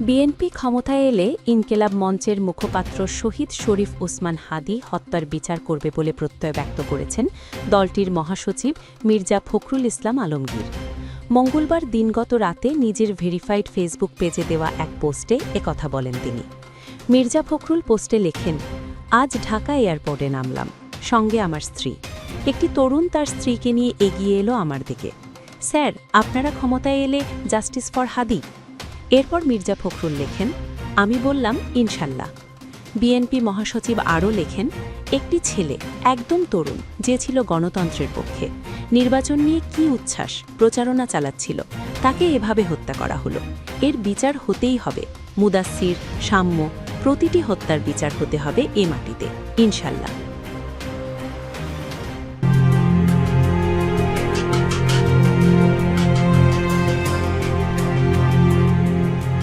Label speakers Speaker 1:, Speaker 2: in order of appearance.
Speaker 1: BNP ক্ষমতায় এলে ইনকিলাব মঞ্চের মুখপাত্র শহীদ শরীফ ওসমান হাদী হত্যার বিচার করবে বলে প্রত্যয় ব্যক্ত করেছেন দলটির মহাসচিব মির্জা ফখরুল ইসলাম আলমগীর। মঙ্গলবার দিনগত রাতে নিজের ভেরিফাইড ফেসবুক পেজে দেওয়া এক পোস্টে একথা বলেন তিনি। মির্জা ফখরুল পোস্টে লেখেন, আজ ঢাকা এয়ারপোর্টে নামলাম, সঙ্গে আমার স্ত্রী। একটি তরুণ তার স্ত্রীকে নিয়ে এগিয়ে এলো আমার দিকে। স্যার, আপনারা ক্ষমতায় এলে জাস্টিস ফর হাদী। এরপর মির্জা ফখরুল লেখেন, আমি বললাম ইনশাল্লাহ। বিএনপি মহাসচিব আরও লেখেন, একটি ছেলে একদম তরুণ যে ছিল গণতন্ত্রের পক্ষে, নির্বাচন নিয়ে কি উচ্ছ্বাস প্রচারণা চালাচ্ছিল, তাকে এভাবে হত্যা করা হলো। এর বিচার হতেই হবে। মুদাসসির, সাম্য, প্রতিটি হত্যার বিচার হতে হবে এ মাটিতে, ইনশাল্লাহ।